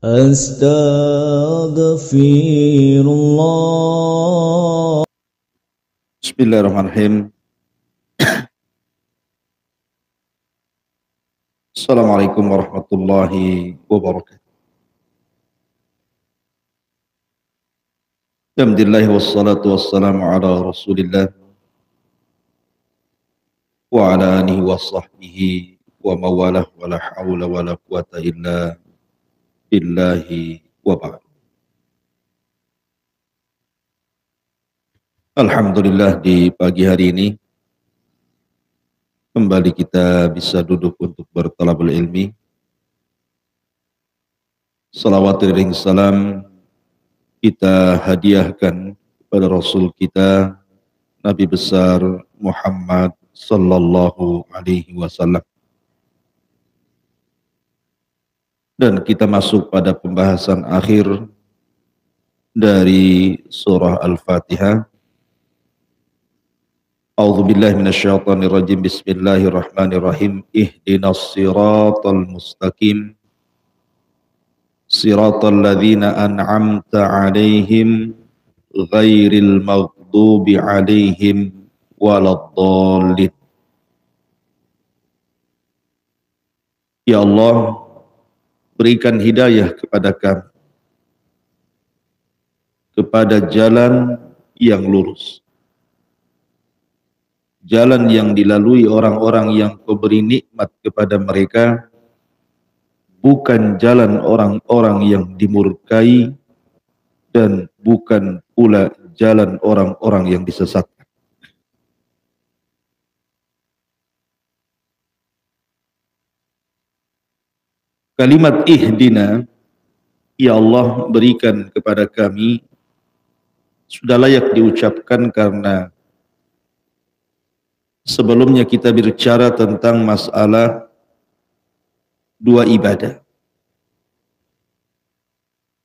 Astaghfirullah. Bismillahirrahmanirrahim. Assalamualaikum warahmatullahi wabarakatuh. Alhamdulillah wassalatu wassalamu ala Rasulillah wa ala alihi wa sahbihi wa mawalah wa la hawla wa la quwata illa billahi wa ba'd. Alhamdulillah di pagi hari ini kembali kita bisa duduk untuk bertalabul ilmi. Salawat dan salam kita hadiahkan kepada Rasul kita Nabi besar Muhammad sallallahu alaihi wasallam. Dan kita masuk pada pembahasan akhir dari surah Al-Fatihah. A'udzubillahi minasyaitonirrajim. Bismillahirrahmanirrahim. Ihdinas siratal mustaqim. Siratal ladzina an'amta 'alaihim ghairil maghdubi 'alaihim waladdallin. Ya Allah, berikan hidayah kepada kami kepada jalan yang lurus, jalan yang dilalui orang-orang yang Kau beri nikmat kepada mereka, bukan jalan orang-orang yang dimurkai dan bukan pula jalan orang-orang yang disesatkan. Kalimat ihdina, ya Allah berikan kepada kami, sudah layak diucapkan karena sebelumnya kita bicara tentang masalah dua ibadah.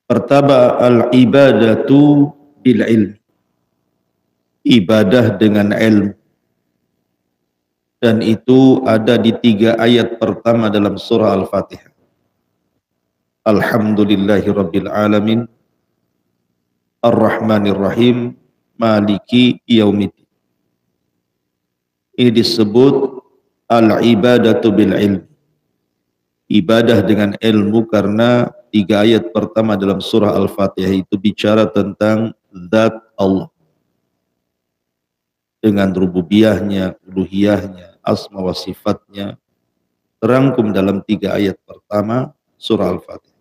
Pertama, al-ibadatu bil ilm, ibadah dengan ilmu. Dan itu ada di 3 ayat pertama dalam surah Al-Fatihah. Alhamdulillahi rabbil alamin, ar-rahmanir rahim, maliki yaumiddin. Ini disebut al-ibadatu bil ilm, ibadah dengan ilmu, karena 3 ayat pertama dalam surah Al-Fatihah itu bicara tentang zat Allah dengan rububiyahnya, uluhiyahnya, asma wa sifatnya, terangkum dalam 3 ayat pertama surah Al-Fatihah.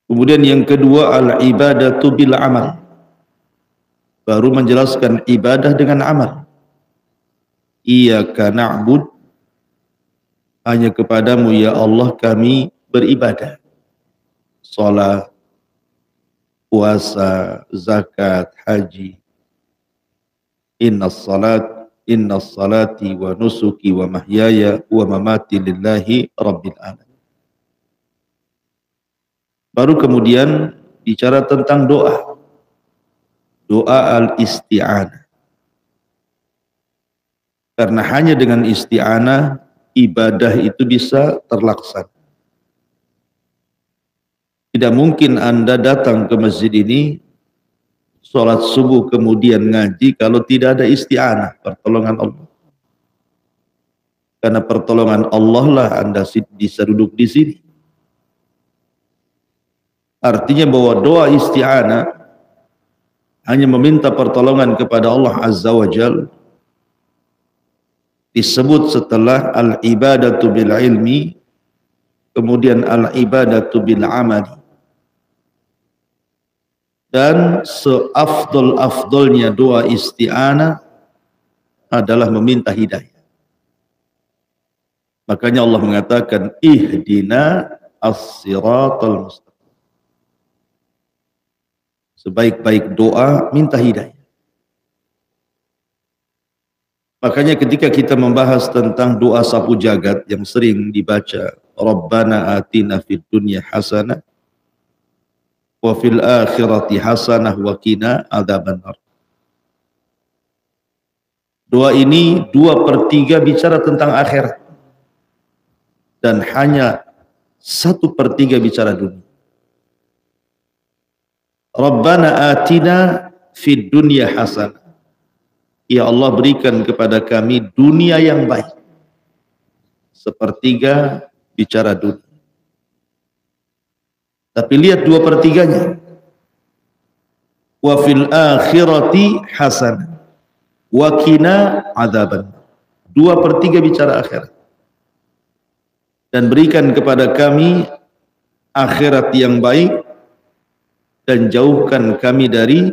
Kemudian yang kedua, al-ibadatu bil amal, baru menjelaskan ibadah dengan amal. Iyyaka na'bud, hanya kepadamu ya Allah kami beribadah. Salat, puasa, zakat, haji. Innas salati wa nusuki wa mahyaya wa mamati lillahi rabbil alamin. Baru kemudian bicara tentang doa. Doa al-isti'anah. Karena hanya dengan isti'anah ibadah itu bisa terlaksana. Tidak mungkin Anda datang ke masjid ini, sholat subuh kemudian ngaji kalau tidak ada isti'anah, pertolongan Allah. Karena pertolongan Allah lah Anda bisa duduk di sini. Artinya bahwa doa isti'anah hanya meminta pertolongan kepada Allah Azza wa Jalla disebut setelah al-ibadatu bil ilmi, kemudian al-ibadatu bil amali. Dan seafdol-afdolnya doa isti'anah adalah meminta hidayah. Makanya Allah mengatakan ihdina as-siratal mustaqim. Sebaik-baik doa minta hidayah. Makanya ketika kita membahas tentang doa sapu jagat yang sering dibaca, Rabbana atina fid dunya hasanah wa fil akhirati hasanah wa qina adzabannar. Doa ini 2/3 bicara tentang akhirat, dan hanya 1/3 bicara dunia. Rabbana atina fid dunya hasanah. Ya Allah, berikan kepada kami dunia yang baik. 1/3 bicara dunia. Tapi lihat 2/3-nya. Wa fil akhirati hasanah wa qina adzaban. 2/3 bicara akhirat. Dan berikan kepada kami akhirat yang baik dan jauhkan kami dari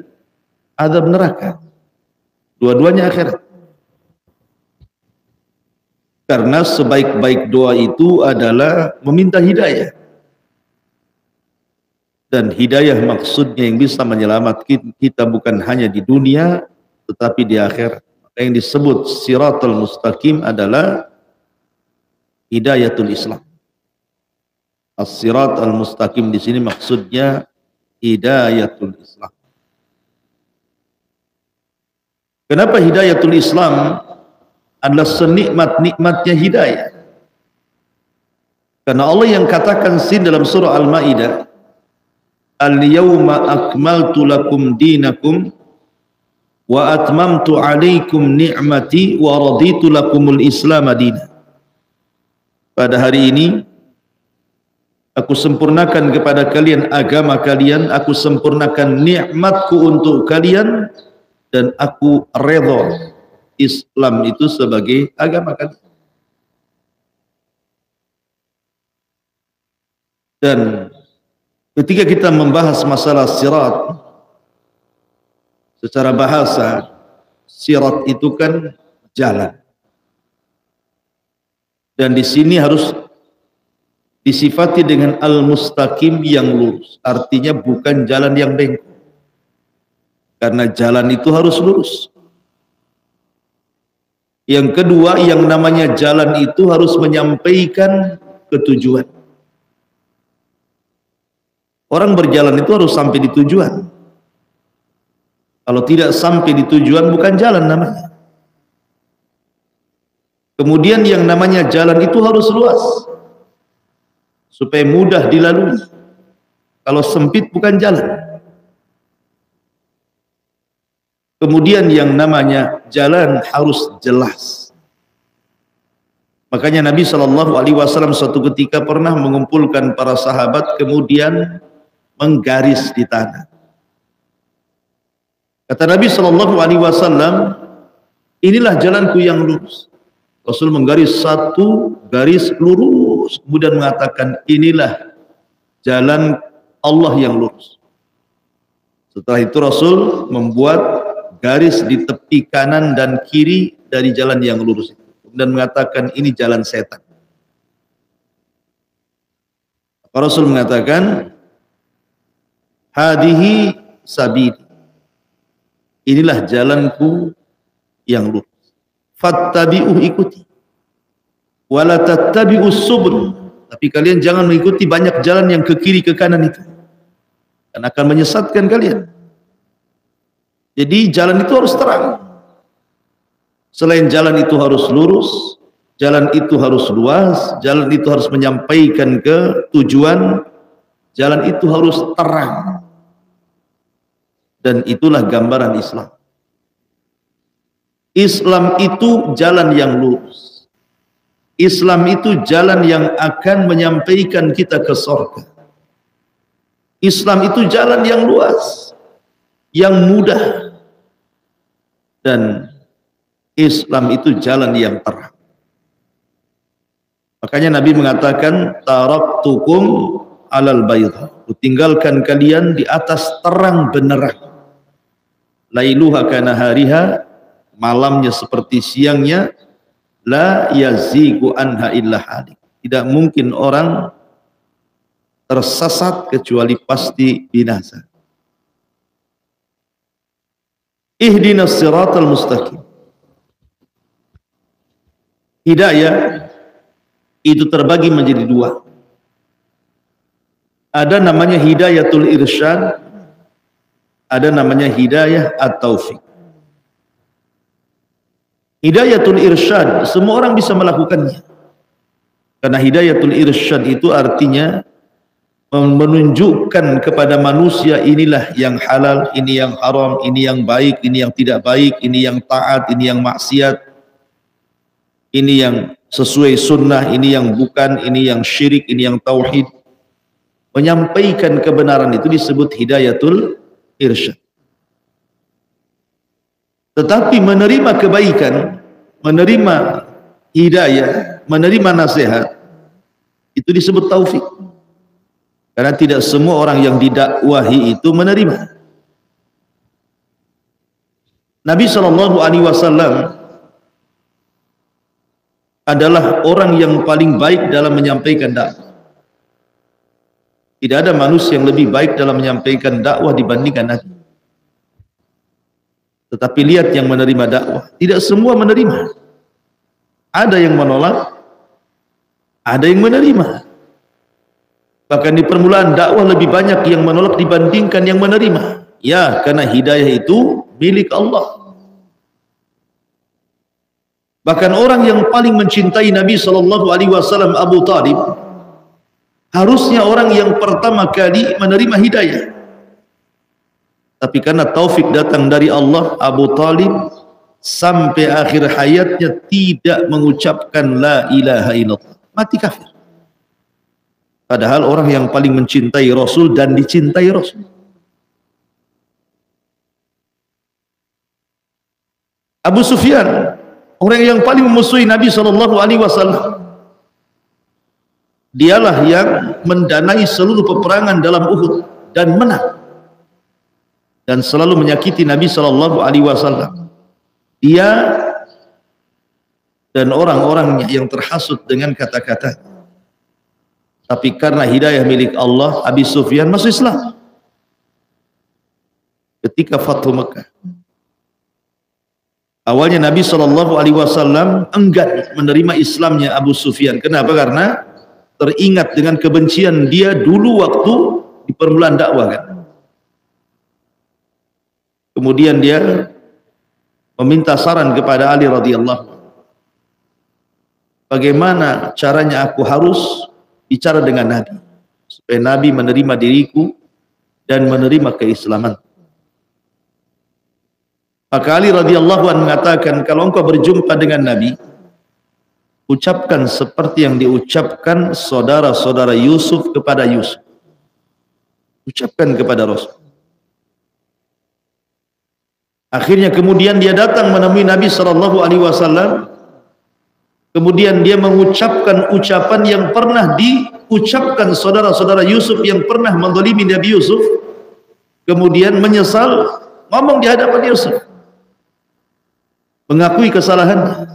azab neraka. Dua-duanya akhirat. Karena sebaik-baik doa itu adalah meminta hidayah. Dan hidayah maksudnya yang bisa menyelamatkan kita bukan hanya di dunia tetapi di akhirat. Yang disebut siratal mustaqim adalah hidayatul Islam. As-sirat al-mustaqim di sini maksudnya hidayatul Islam. Kenapa hidayatul Islam adalah senikmat-nikmatnya hidayah? Karena Allah yang katakan dalam surah Al-Maidah, al-yawma akmaltu lakum dinakum wa atmamtu alaikum ni'mati wa raditu lakumul islam madina. Pada hari ini aku sempurnakan kepada kalian agama kalian, aku sempurnakan nikmatku untuk kalian, dan aku redha Islam itu sebagai agama kalian. Dan ketika kita membahas masalah sirat, secara bahasa sirat itu kan jalan. Dan di sini harus disifati dengan al-mustaqim yang lurus. Artinya bukan jalan yang bengkok. Karena jalan itu harus lurus. Yang kedua, yang namanya jalan itu harus menyampaikan ke tujuan. Orang berjalan itu harus sampai di tujuan. Kalau tidak sampai di tujuan bukan jalan namanya. Kemudian yang namanya jalan itu harus luas supaya mudah dilalui. Kalau sempit bukan jalan. Kemudian yang namanya jalan harus jelas. Makanya Nabi SAW suatu ketika pernah mengumpulkan para sahabat kemudian menggaris di tanah. Kata Nabi SAW, inilah jalanku yang lurus. Rasul menggaris satu garis lurus, kemudian mengatakan inilah jalan Allah yang lurus. Setelah itu Rasul membuat garis di tepi kanan dan kiri dari jalan yang lurus itu, kemudian mengatakan ini jalan setan. Rasul mengatakan hadihi sabili, inilah jalanku yang lurus. Fattabi'uh, ikuti. Wala tattabi'us subul, tapi kalian jangan mengikuti banyak jalan yang ke kiri ke kanan itu, karena akan menyesatkan kalian. Jadi jalan itu harus terang. Selain jalan itu harus lurus, jalan itu harus luas, jalan itu harus menyampaikan ke tujuan, jalan itu harus terang. Dan itulah gambaran Islam. Islam itu jalan yang lurus. Islam itu jalan yang akan menyampaikan kita ke surga. Islam itu jalan yang luas, yang mudah. Dan Islam itu jalan yang terang. Makanya Nabi mengatakan taraktukum alal bayda, kutinggalkan kalian di atas terang benderang. Lailuha kanahariha, malamnya seperti siangnya, la yazigu anha illa halik. Tidak mungkin orang tersesat kecuali pasti binasa. Ihdinas siratal mustaqim. Hidayah itu terbagi menjadi dua. Ada namanya hidayatul irsyad, ada namanya hidayah at-taufiq. Hidayatul irsyad semua orang bisa melakukannya. Karena hidayatul irsyad itu artinya menunjukkan kepada manusia inilah yang halal, ini yang haram, ini yang baik, ini yang tidak baik, ini yang taat, ini yang maksiat, ini yang sesuai sunnah, ini yang bukan, ini yang syirik, ini yang tauhid. Menyampaikan kebenaran itu disebut hidayatul irsyad. Tetapi menerima kebaikan, menerima hidayah, menerima nasihat, itu disebut taufik. Karena tidak semua orang yang didakwahi itu menerima. Nabi SAW adalah orang yang paling baik dalam menyampaikan dakwah. Tidak ada manusia yang lebih baik dalam menyampaikan dakwah dibandingkan Nabi. Tetapi lihat yang menerima dakwah, tidak semua menerima. Ada yang menolak, ada yang menerima. Bahkan di permulaan dakwah lebih banyak yang menolak dibandingkan yang menerima. Ya, karena hidayah itu milik Allah. Bahkan orang yang paling mencintai Nabi SAW, Abu Talib, harusnya orang yang pertama kali menerima hidayah. Tapi karena taufik datang dari Allah, Abu Talib sampai akhir hayatnya tidak mengucapkan la ilaha illallah. Mati kafir. Padahal orang yang paling mencintai Rasul dan dicintai Rasul. Abu Sufyan, orang yang paling memusuhi Nabi SAW, dialah yang mendanai seluruh peperangan dalam Uhud dan menang, dan selalu menyakiti Nabi SAW. Dia dan orang-orang yang terhasut dengan kata-kata. Tapi karena hidayah milik Allah, Abi Sufyan masuk Islam ketika Fathu Mekah. Awalnya Nabi SAW enggan menerima Islamnya Abu Sufyan. Kenapa? Karena teringat dengan kebencian dia dulu waktu di permulaan dakwah kan. Kemudian dia meminta saran kepada Ali radhiyallahu anhu. Bagaimana caranya aku harus bicara dengan Nabi supaya Nabi menerima diriku dan menerima keislaman. Maka Ali radhiyallahu anhu mengatakan, kalau engkau berjumpa dengan Nabi, ucapkan seperti yang diucapkan saudara-saudara Yusuf kepada Yusuf. Ucapkan kepada Rasul. Akhirnya kemudian dia datang menemui Nabi SAW. Kemudian dia mengucapkan ucapan yang pernah diucapkan saudara-saudara Yusuf yang pernah menzalimi Nabi Yusuf. Kemudian menyesal, ngomong di hadapan Yusuf, mengakui kesalahan.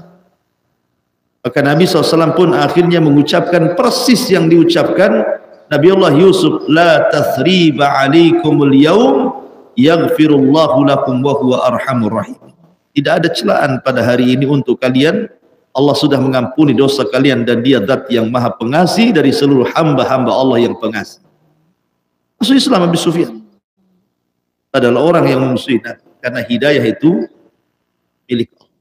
Maka Nabi SAW pun akhirnya mengucapkan persis yang diucapkan Nabi Allah Yusuf, la tathriba alaikumul yaum yaghfirullahu lakum wa huwa arhamur rahim. Tidak ada celaan pada hari ini untuk kalian. Allah sudah mengampuni dosa kalian dan dia zat yang maha pengasih dari seluruh hamba-hamba Allah yang pengasih. Masuk Islam Abu Sufyan adalah orang yang memusuhi Nabi, karena hidayah itu milik Allah.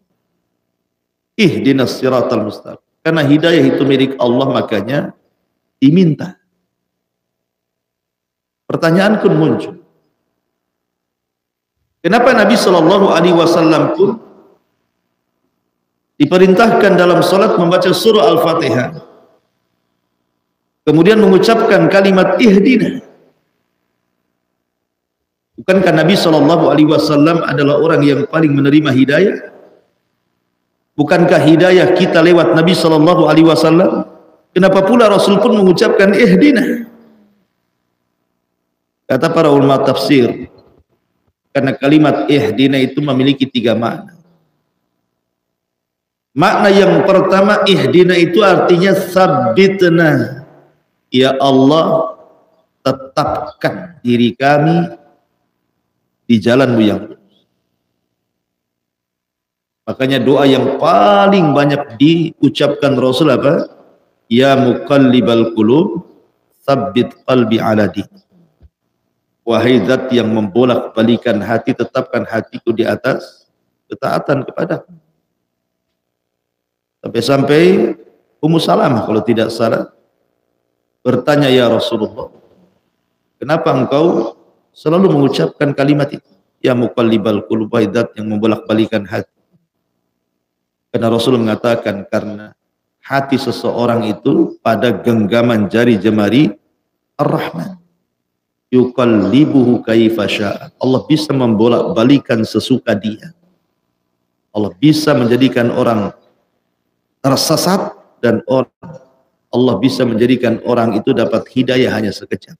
Ihdinas siratal mustaqim. Karena hidayah itu milik Allah, makanya diminta. Pertanyaan pun muncul. Kenapa Nabi SAW pun diperintahkan dalam salat membaca surah Al-Fatihah, kemudian mengucapkan kalimat ihdina? Bukankah Nabi SAW adalah orang yang paling menerima hidayah? Bukankah hidayah kita lewat Nabi SAW? Kenapa pula Rasul pun mengucapkan ihdina? Kata para ulama tafsir, karena kalimat ihdina itu memiliki 3 makna. Makna yang pertama, ihdina itu artinya sabbitna, ya Allah tetapkan diri kami di jalanmu yang lurus. Makanya doa yang paling banyak diucapkan Rasul apa? Ya muqallibal qulub tsabbit qalbi ala din. Wahai zat yang membolak-balikan hati, tetapkan hatiku di atas ketaatan kepadamu. Sampai-sampai Ummu Salamah kalau tidak salah bertanya, ya Rasulullah, kenapa engkau selalu mengucapkan kalimat itu, ya muqallibal qulub, zat yang membolak-balikan hati? Karena Rasul mengatakan, karena hati seseorang itu pada genggaman jari jemari Ar-Rahman, yuqallibuhu kaifa syaa. Allah bisa membolak-balikan sesuka dia. Allah bisa menjadikan orang tersesat dan Allah bisa menjadikan orang itu dapat hidayah hanya sekejap.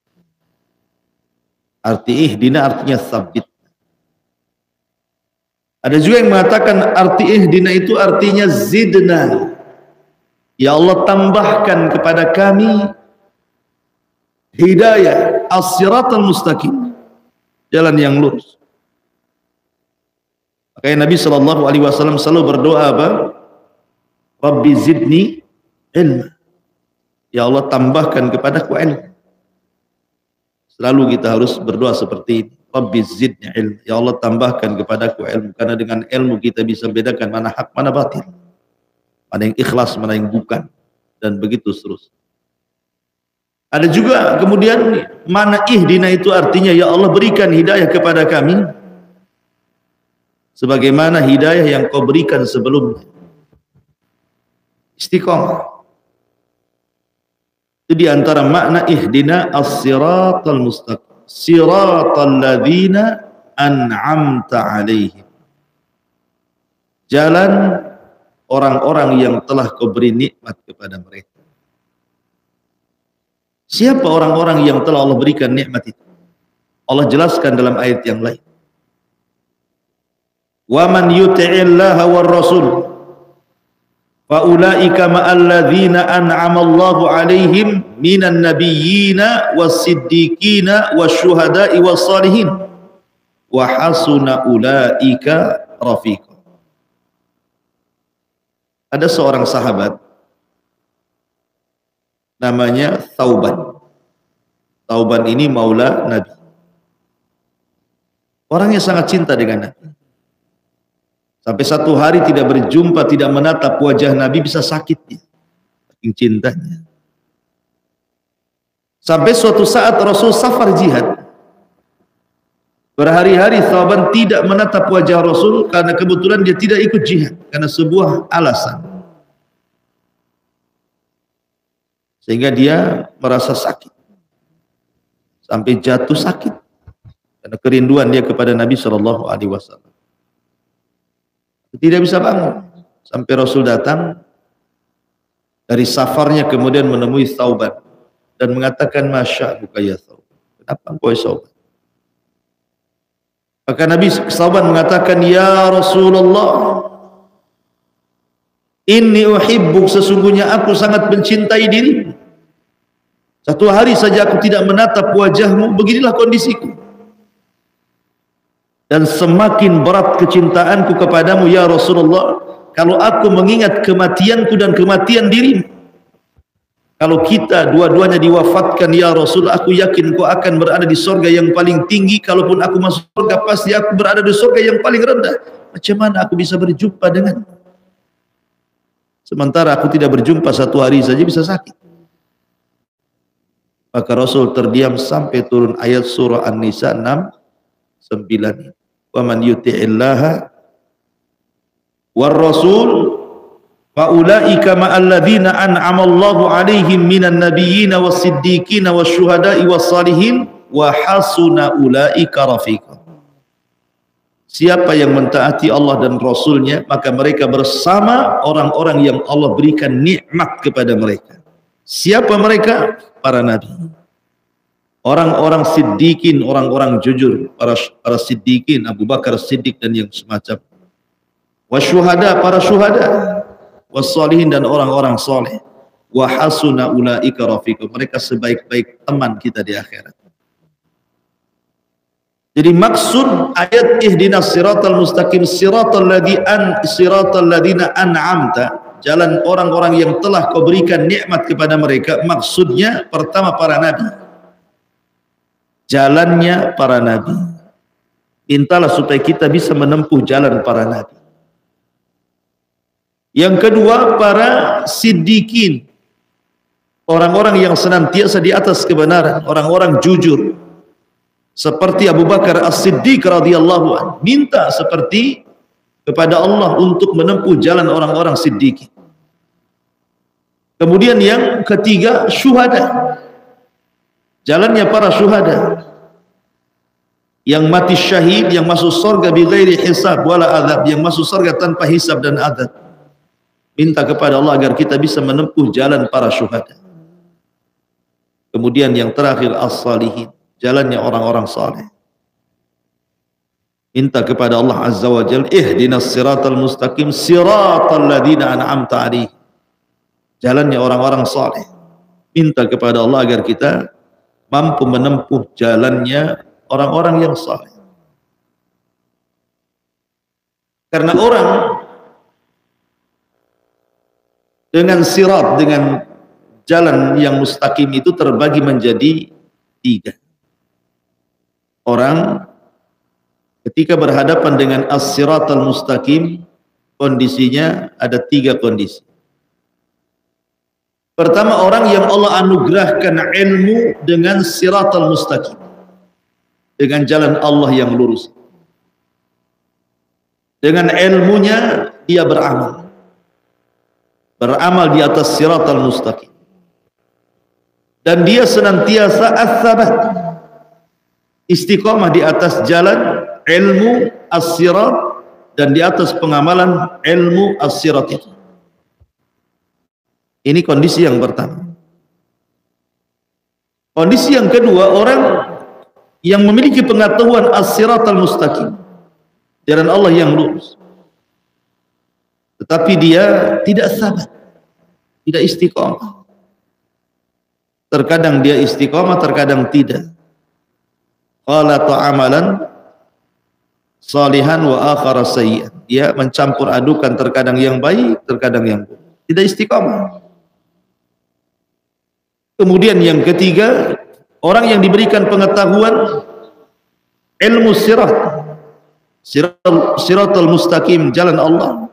Arti ihdina artinya sabit. Ada juga yang mengatakan arti ihdina itu artinya zidna. Ya Allah, tambahkan kepada kami hidayah as-siratal mustaqim, jalan yang lurus. Makanya Nabi SAW selalu berdoa apa? Rabbi zidni ilma. Ya Allah, tambahkan kepadaku ilmu. Selalu kita harus berdoa seperti ini. Rabbi zidni ilma. Ya Allah, tambahkan kepadaku ilmu. Karena dengan ilmu kita bisa membedakan mana hak, mana batil. Mana yang ikhlas, mana yang bukan. Dan begitu seterusnya. Ada juga kemudian mana ihdina itu artinya, ya Allah, berikan hidayah kepada kami sebagaimana hidayah yang kau berikan sebelumnya. Istiqomah. Itu diantara makna ihdina as-siratal mustaqim, siratal ladzina an'amta alaihim, jalan orang-orang yang telah kau beri nikmat kepada mereka. Siapa orang-orang yang telah Allah berikan nikmat itu? Allah jelaskan dalam ayat yang lain. Wa man yuti'illaha war rasul fa ulaika ma'al ladzina an'ama Allahu 'alaihim minan nabiyyina was-siddiqina wasyuhada'i was-shalihin wa hasuna ulaika rafiqa. Ada seorang sahabat namanya Thauban. Thauban ini maula Nabi. Orangnya sangat cinta dengan Nabi. Sampai satu hari tidak berjumpa, tidak menatap wajah Nabi, bisa sakit dia. Saking cintanya. Sampai suatu saat Rasul safar jihad. Berhari-hari Thauban tidak menatap wajah Rasul karena kebetulan dia tidak ikut jihad. Karena sebuah alasan. Sehingga dia merasa sakit. Sampai jatuh sakit. Karena kerinduan dia kepada Nabi SAW. Tidak bisa bangun. Sampai Rasul datang dari safarnya kemudian menemui Thauban. Dan mengatakan, masya'buka ya Thauban. Kenapa engkau Thauban? Maka Nabi Thauban mengatakan, ya Rasulullah, inni uhibbuk, sesungguhnya aku sangat mencintai dirimu. Satu hari saja aku tidak menatap wajahmu, beginilah kondisiku. Dan semakin berat kecintaanku kepadamu ya Rasulullah, kalau aku mengingat kematianku dan kematian dirimu. Kalau kita dua-duanya diwafatkan ya Rasul, aku yakin kau akan berada di surga yang paling tinggi. Kalaupun aku masuk surga, pasti aku berada di surga yang paling rendah. Macam mana aku bisa berjumpa denganmu? Sementara aku tidak berjumpa satu hari saja bisa sakit. Maka Rasul terdiam sampai turun ayat surah An-Nisa 6:9. Wa man yuti'illaha war rasul fa ulaika ma'al ladzina an'ama Allahu 'alaihim minan nabiyyina was-siddiqina wasyuhada'i was-shalihin wa hasuna ulaika rafiqa. Siapa yang mentaati Allah dan Rasulnya, maka mereka bersama orang-orang yang Allah berikan nikmat kepada mereka. Siapa mereka? Para nabi, orang-orang siddiqin, orang-orang jujur, para siddiqin, Abu Bakar Siddiq dan yang semacam. Wasyuhada, para syuhada, wassalihin, dan orang-orang soleh. Wa hasuna ulaika rafiqa, mereka sebaik-baik teman kita di akhirat. Jadi maksud ayat ihdinas siratal mustaqim, siratal ladzina an'amta, jalan orang-orang yang telah kau berikan nikmat kepada mereka. Maksudnya pertama para nabi, jalannya para nabi. Mintalah supaya kita bisa menempuh jalan para nabi. Yang kedua, para siddiqin, orang-orang yang senantiasa di atas kebenaran, orang-orang jujur. Seperti Abu Bakar As-Siddiq radhiyallahu anhu, minta seperti kepada Allah untuk menempuh jalan orang-orang siddiqin. Kemudian yang ketiga, syuhada. Jalannya para syuhada yang mati syahid, yang masuk surga bighairi hisab wala adab, yang masuk surga tanpa hisab dan adab. Minta kepada Allah agar kita bisa menempuh jalan para syuhada. Kemudian yang terakhir, as-salihin, jalannya orang-orang saleh. Minta kepada Allah Azza wa Jalla, ihdinas siratal mustaqim siratal ladzina an'amta 'alaihim, jalannya orang-orang saleh. Minta kepada Allah agar kita mampu menempuh jalannya orang-orang yang saleh. Karena orang dengan sirat, dengan jalan yang mustaqim itu terbagi menjadi tiga. Orang ketika berhadapan dengan as-siratal mustaqim, kondisinya ada tiga kondisi. Pertama, orang yang Allah anugerahkan ilmu dengan siratal mustaqim, dengan jalan Allah yang lurus. Dengan ilmunya dia beramal di atas siratal mustaqim, dan dia senantiasa as-sabat, istiqamah di atas jalan ilmu as-sirat dan di atas pengamalan ilmu as-sirat itu. Ini kondisi yang pertama. Kondisi yang kedua, orang yang memiliki pengetahuan as-siratal mustaqim, jalan Allah yang lurus, tetapi dia tidak sabat, tidak istiqamah. Terkadang dia istiqamah, terkadang tidak. Qala ta'amalan salihan wa akhara sayyi'an. Dia mencampur adukan, terkadang yang baik, terkadang yang buruk. Tidak istiqamah. Kemudian yang ketiga, orang yang diberikan pengetahuan ilmu siratal mustaqim, jalan Allah,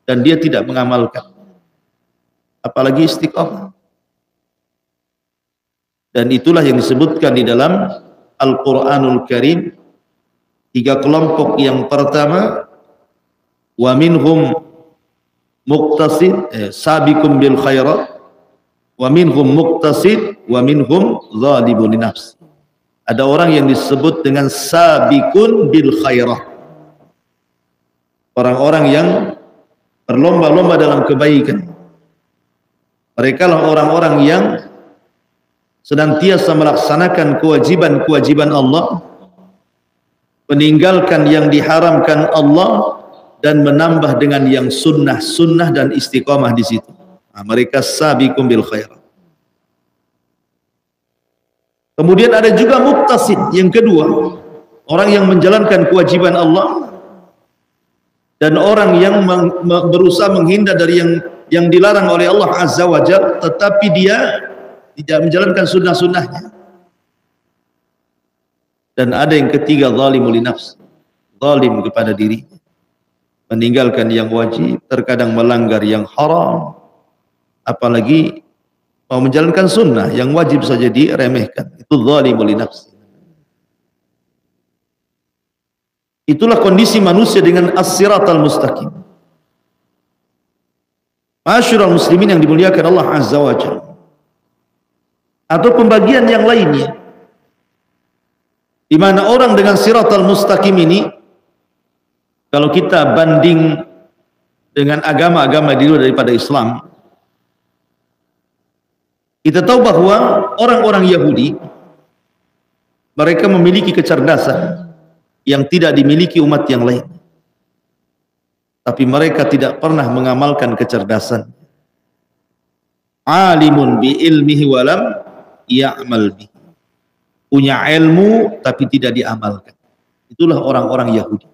dan dia tidak mengamalkan, apalagi istiqamah. Dan itulah yang disebutkan di dalam Al-Quranul Karim, tiga kelompok. Yang pertama, wa minhum muqtasid, sabiqum bil khairat, wa minhum muqtasid, wa minhum zalimun li nafsi. Ada orang yang disebut dengan sabiqun bil khairat, orang-orang yang berlomba-lomba dalam kebaikan. Mereka lah orang-orang yang senantiasa melaksanakan kewajiban-kewajiban Allah, meninggalkan yang diharamkan Allah, dan menambah dengan yang sunnah-sunnah dan istiqamah di situ. Nah, mereka sabiqum bil khairat. Kemudian ada juga muqtasid, yang kedua, orang yang menjalankan kewajiban Allah dan orang yang berusaha menghindar dari yang dilarang oleh Allah Azza wa Jalla, tetapi dia tidak menjalankan sunnah-sunnahnya. Dan ada yang ketiga, zalimul li nafsi, zalim kepada dirinya, meninggalkan yang wajib, terkadang melanggar yang haram, apalagi mau menjalankan sunnah, yang wajib saja diremehkan. Itu zalimul li nafsi. Itulah kondisi manusia dengan as-siratal mustaqim. Ma'asyiral muslimin yang dimuliakan Allah Azza wa Jalla. Atau pembagian yang lainnya, di mana orang dengan siratal mustaqim ini, kalau kita banding dengan agama-agama di luar daripada Islam, kita tahu bahwa orang-orang Yahudi, mereka memiliki kecerdasan yang tidak dimiliki umat yang lain, tapi mereka tidak pernah mengamalkan kecerdasan. Alimun bi ilmihi walam ya'mal bi, punya ilmu tapi tidak diamalkan. Itulah orang-orang Yahudi.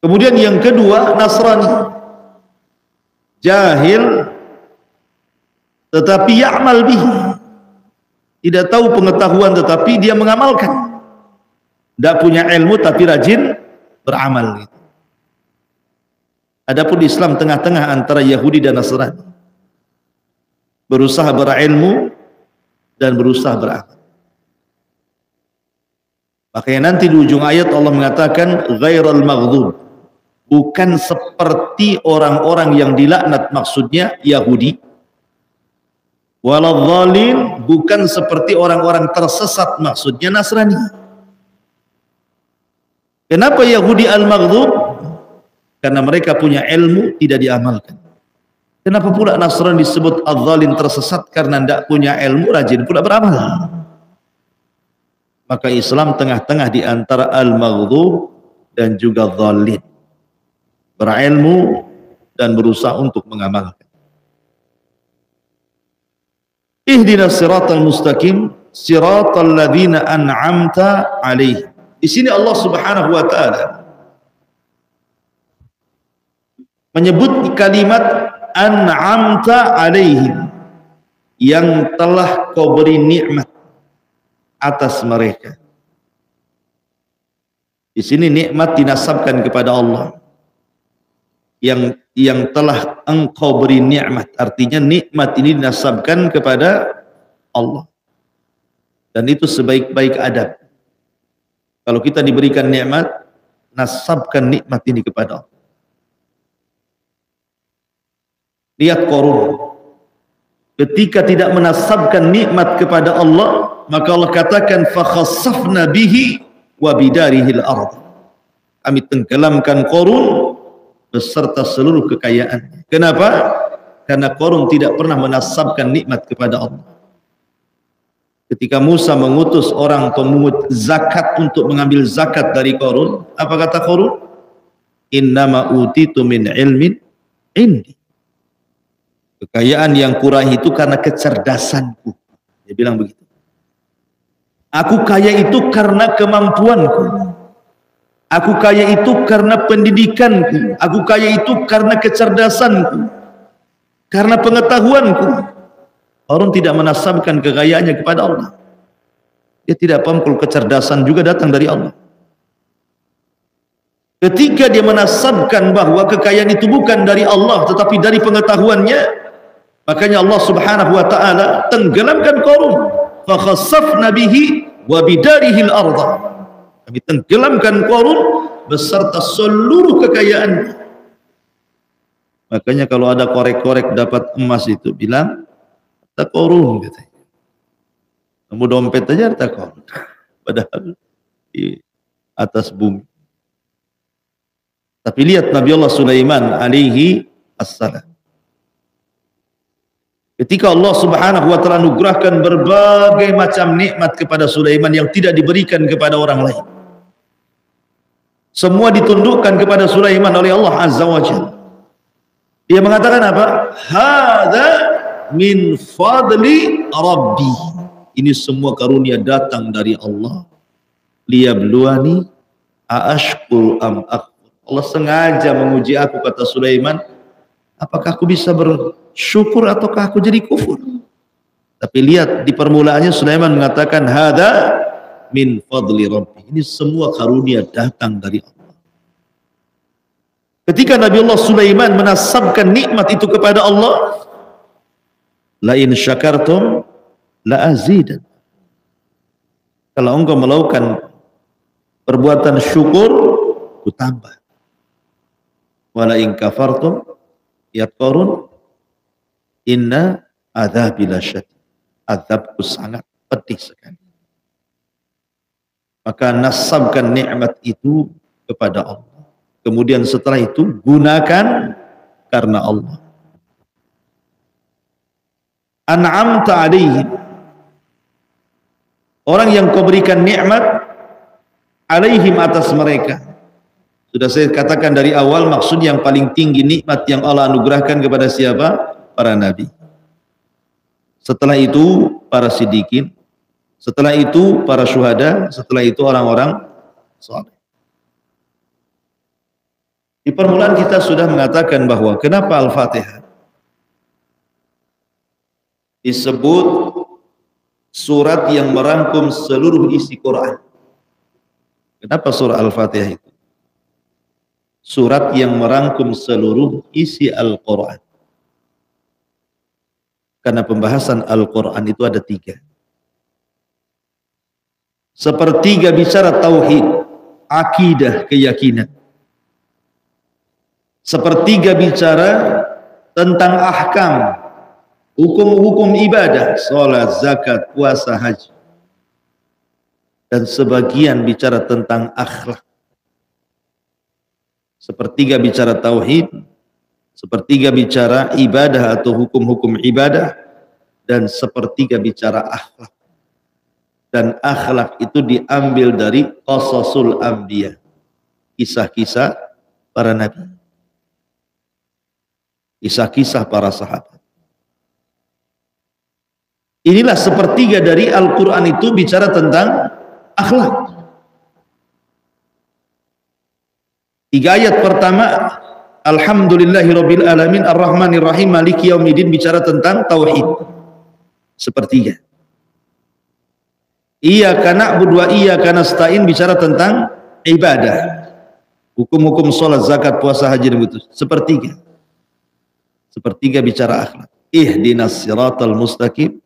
Kemudian yang kedua, Nasrani, jahil tetapi ya'mal bihi, tidak tahu pengetahuan tetapi dia mengamalkan. Tidak punya ilmu tapi rajin beramal. Adapun Islam tengah-tengah antara Yahudi dan Nasrani. Berusaha berilmu dan berusaha beramal. Makanya nanti di ujung ayat Allah mengatakan ghairal maghdub, bukan seperti orang-orang yang dilaknat, maksudnya Yahudi. Waladhdallin, bukan seperti orang-orang tersesat, maksudnya Nasrani. Kenapa Yahudi al-maghdub? Karena mereka punya ilmu tidak diamalkan. Kenapa pula Nasrani disebut al-dhalin, tersesat? Karena tidak punya ilmu, rajin pula beramal. Maka Islam tengah-tengah di antara al-maghdub dan juga dhalin. Berilmu dan berusaha untuk mengamalkan. Ihdinas siratal mustaqim, siratal ladzina an'amta alaihim. Di sini Allah Subhanahu wa taala menyebut kalimat an'amta alaihim, yang telah kau beri nikmat atas mereka. Di sini nikmat dinasabkan kepada Allah. Yang telah engkau beri nikmat, artinya nikmat ini dinasabkan kepada Allah. Dan itu sebaik-baik adab. Kalau kita diberikan nikmat, nasabkan nikmat ini kepada Allah. Lihat Qarun, ketika tidak menasabkan nikmat kepada Allah, maka Allah katakan fa khassafna bihi wa bidarihil ardh. Kami tenggelamkan Qarun beserta seluruh kekayaan. Kenapa? Karena Qarun tidak pernah menasabkan nikmat kepada Allah. Ketika Musa mengutus orang pemungut zakat untuk mengambil zakat dari Qarun, apa kata Qarun? Innama utitu min ilmin indi. Kekayaan yang kuraih itu karena kecerdasanku. Dia bilang begitu. Aku kaya itu karena kemampuanku. Aku kaya itu karena pendidikanku. Aku kaya itu karena kecerdasanku, karena pengetahuanku. Orang tidak menasabkan kekayaannya kepada Allah. Dia tidak paham kalau kecerdasan juga datang dari Allah. Ketika dia menasabkan bahwa kekayaan itu bukan dari Allah tetapi dari pengetahuannya, makanya Allah Subhanahu wa taala tenggelamkan Qarun. Fa khassafna bihi wa bidarihil ardh. Kami tenggelamkan Qarun beserta seluruh kekayaan. Makanya kalau ada korek-korek dapat emas itu bilang tak Qarun, katanya. Kamu dompet aja tak Qarun. Padahal di atas bumi. Tapi lihat Nabi Allah Sulaiman alaihi assalam. Ketika Allah Subhanahu wa taala anugerahkan berbagai macam nikmat kepada Sulaiman yang tidak diberikan kepada orang lain. Semua ditundukkan kepada Sulaiman oleh Allah Azza wa Jalla. Dia mengatakan apa? Hadza min fadli Rabbi. Ini semua karunia datang dari Allah. Liyabluwani aashkuru am akfur. Allah sengaja menguji aku, kata Sulaiman. Apakah aku bisa bersyukur ataukah aku jadi kufur? Tapi lihat di permulaannya Sulaiman mengatakan hadza min fadli Rabbi. Ini semua karunia datang dari Allah. Ketika Nabi Allah Sulaiman menasabkan nikmat itu kepada Allah, la in syakartum la azidan. Kalau engkau melakukan perbuatan syukur, ku tambah. Wala in kafartum ya Qarun inna adzabi lasyadid. Azabku sangat pedih sekali. Maka nasabkan nikmat itu kepada Allah. Kemudian setelah itu gunakan karena Allah. An'amta alaihim. Orang yang kau berikan nikmat alaihim, atas mereka. Sudah saya katakan dari awal, maksud yang paling tinggi nikmat yang Allah anugerahkan kepada siapa? Para nabi. Setelah itu para siddiqin. Setelah itu para syuhada. Setelah itu orang-orang saleh. Di permulaan kita sudah mengatakan bahwa kenapa Al-Fatihah disebut surat yang merangkum seluruh isi Quran. Kenapa surah Al-Fatihah itu? surat yang merangkum seluruh isi Al-Quran. Karena pembahasan Al-Quran itu ada 3. Sepertiga bicara tauhid, akidah, keyakinan. Sepertiga bicara tentang ahkam, hukum-hukum ibadah, sholat, zakat, puasa, haji. Dan sebagian bicara tentang akhlak. Sepertiga bicara tauhid, sepertiga bicara ibadah atau hukum-hukum ibadah, dan sepertiga bicara akhlak. Dan akhlak itu diambil dari qasasul anbiya, kisah-kisah para nabi, kisah-kisah para sahabat. Inilah sepertiga dari Al-Quran itu bicara tentang akhlak. 3 ayat pertama, Alhamdulillahirabbil alamin arrahmanir rahim maliki yaumiddin, bicara tentang tauhid. Sepertiga. Iyyaka na'budu wa iyyaka nasta'in, bicara tentang ibadah. Hukum-hukum salat, zakat, puasa, haji dan itu. Sepertiga. Sepertiga bicara akhlak. Ihdinas siratal mustaqim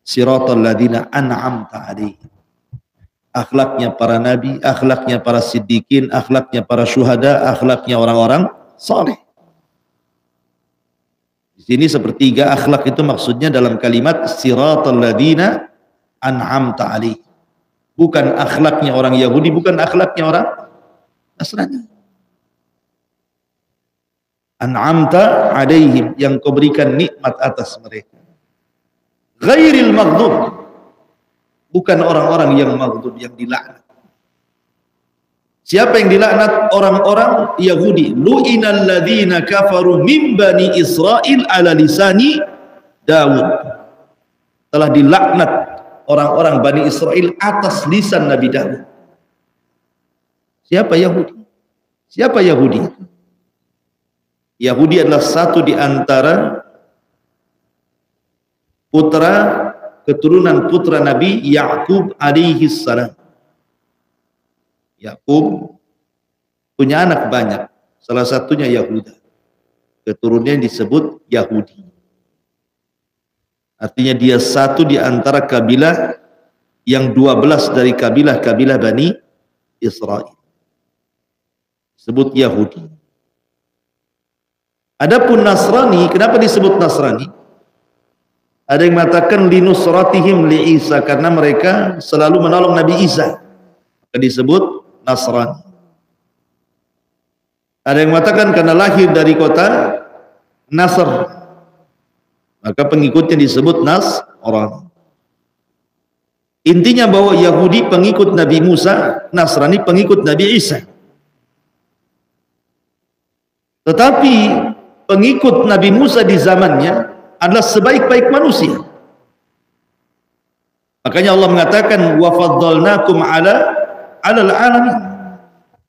siratal ladzina an'amta 'alaihim. Akhlaknya para nabi, akhlaknya para siddiqin, akhlaknya para syuhada, akhlaknya orang-orang saleh. Di sini sepertiga akhlak itu maksudnya dalam kalimat siratal ladzina an'amta alaihim. Bukan akhlaknya orang Yahudi, bukan akhlaknya orang Nasrani. An'amta alaihim, yang kau berikan nikmat atas mereka. Ghairil maghdub, bukan orang-orang yang maghdub, yang dilaknat. Siapa yang dilaknat? Orang-orang Yahudi. Lu'inal ladzina kafaru min bani Israil ala lisani Daud. Telah dilaknat orang-orang Bani Israel atas lisan Nabi Daud. Siapa Yahudi? Siapa Yahudi? Yahudi adalah satu di antara putra keturunan putra Nabi Yakub alaihi salam. Yakub punya anak banyak, salah satunya Yahuda. Keturunannya disebut Yahudi. Artinya dia satu di antara kabilah yang 12 dari kabilah-kabilah Bani Israel. Disebut Yahudi. Adapun Nasrani, kenapa disebut Nasrani? Ada yang mengatakan linusratihim li Isa, karena mereka selalu menolong Nabi Isa, maka disebut Nasrani. Ada yang mengatakan karena lahir dari kota Nasr, maka pengikutnya disebut Nasrani. Intinya bahwa Yahudi pengikut Nabi Musa, Nasrani pengikut Nabi Isa. Tetapi pengikut Nabi Musa di zamannya adalah sebaik-baik manusia. Makanya Allah mengatakan wa faddalnakum alal alamin,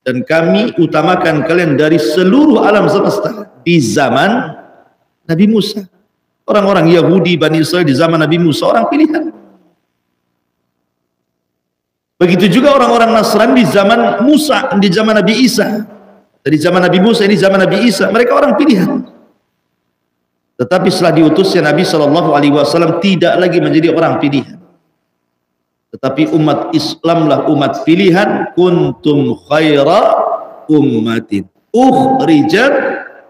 dan kami utamakan kalian dari seluruh alam semesta di zaman Nabi Musa. Orang-orang Yahudi Bani Israel di zaman Nabi Musa orang pilihan. Begitu juga orang-orang Nasrani di zaman Musa, di zaman Nabi Isa. Dari zaman Nabi Musa, ini zaman Nabi Isa, mereka orang pilihan. Tetapi setelah diutusnya Nabi SAW tidak lagi menjadi orang pilihan. Tetapi umat Islamlah umat pilihan. Kuntum khaira ummatin ukhrijat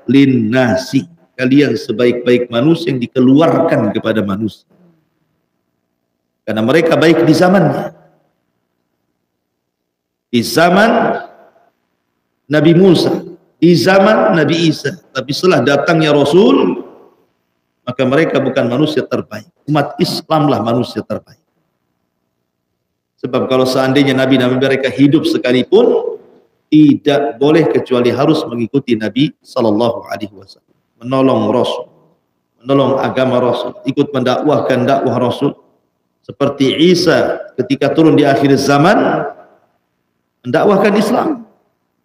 linnasi. Kalian sebaik-baik manusia yang dikeluarkan kepada manusia. Karena mereka baik di zamannya. Di zaman Nabi Musa, di zaman Nabi Isa. Tapi setelah datangnya Rasul, maka mereka bukan manusia terbaik. Umat Islamlah manusia terbaik. Sebab kalau seandainya Nabi-Nabi mereka hidup sekalipun, tidak boleh kecuali harus mengikuti Nabi SAW, menolong Rasul, menolong agama Rasul, ikut mendakwahkan dakwah Rasul. Seperti Isa ketika turun di akhir zaman, mendakwahkan Islam.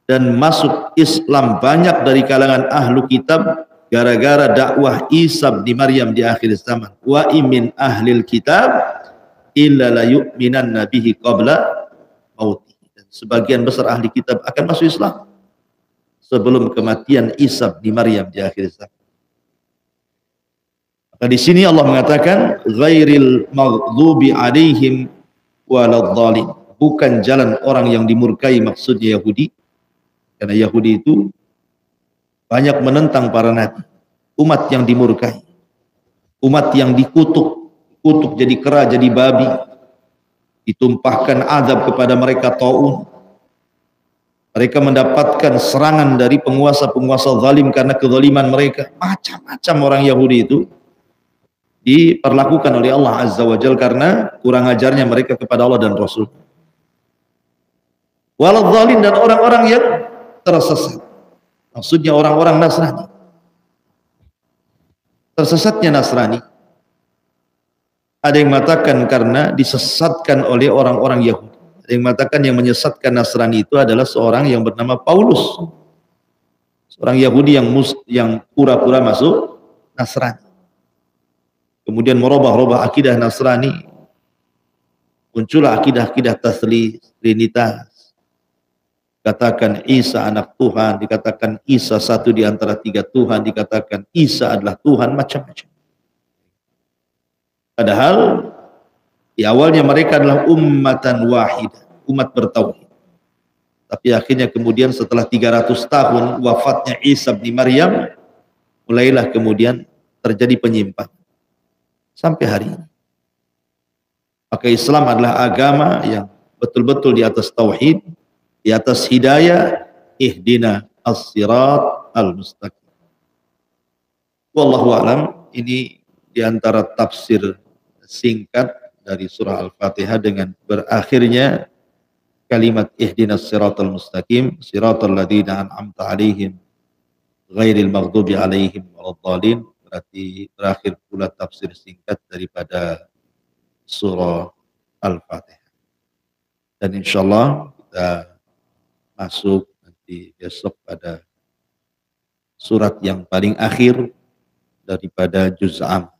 Dan masuk Islam banyak dari kalangan ahlu kitab gara-gara dakwah Isa bin Maryam di akhir zaman. Wa imin ahlil kitab illa la yu'minan nabihi qabla mauti. Dan sebagian besar ahli kitab akan masuk Islam sebelum kematian Isa bin Maryam di akhir zaman. Maka di sini Allah mengatakan ghairil maghdubi alaihim waladhdallin, bukan jalan orang yang dimurkai, maksudnya Yahudi, karena Yahudi itu banyak menentang para nabi, umat yang dimurkai, umat yang dikutuk, kutuk jadi kera, jadi babi, ditumpahkan azab kepada mereka taun. Mereka mendapatkan serangan dari penguasa-penguasa zalim karena kezaliman mereka. Macam-macam orang Yahudi itu diperlakukan oleh Allah Azza wa Jalla karena kurang ajarnya mereka kepada Allah dan Rasul. Waladhdallin, dan orang-orang yang tersesat. Maksudnya orang-orang Nasrani. Tersesatnya Nasrani, ada yang mengatakan karena disesatkan oleh orang-orang Yahudi. Ada yang mengatakan yang menyesatkan Nasrani itu adalah seorang yang bernama Paulus, seorang Yahudi yang pura-pura masuk Nasrani, kemudian merubah-rubah akidah Nasrani, muncullah akidah-akidah taslis, trinitas, dikatakan Isa anak Tuhan, dikatakan Isa satu di antara tiga Tuhan, dikatakan Isa adalah Tuhan, macam-macam. Padahal di awalnya mereka adalah ummatan wahidah, umat bertauhid. Tapi akhirnya kemudian setelah 300 tahun wafatnya Isa bin Maryam, mulailah kemudian terjadi penyimpangan sampai hari ini. Maka Islam adalah agama yang betul-betul di atas tauhid, di atas hidayah, ihdina as-sirat al-mustaqim. Wallahu a'lam. Ini di antara tafsir singkat dari surah Al-Fatihah dengan berakhirnya kalimat ihdinas siratal mustaqim siratal ladzina an'amta 'alaihim ghairil maghdubi 'alaihim waladdallin. Berarti berakhir pula tafsir singkat daripada surah Al-Fatihah. Dan insyaallah kita masuk nanti besok pada surat yang paling akhir daripada juz am.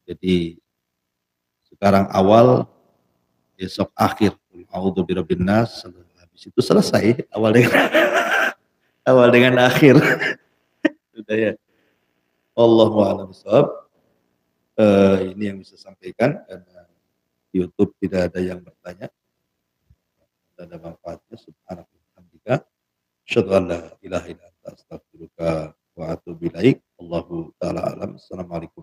Jadi sekarang awal, besok akhir. A'udzu birabbin nas, habis itu selesai awal dengan akhir. Sudah ya. Wallahu a'lam bishawab. Ini yang bisa sampaikan karena di YouTube tidak ada yang bertanya. Tidak ada manfaatnya. Subhanallah, alhamdulillah. Asyhadu an la ilaha illa anta astaghfiruka wa atubu ilaik. Allahu taala alam. Assalamualaikum.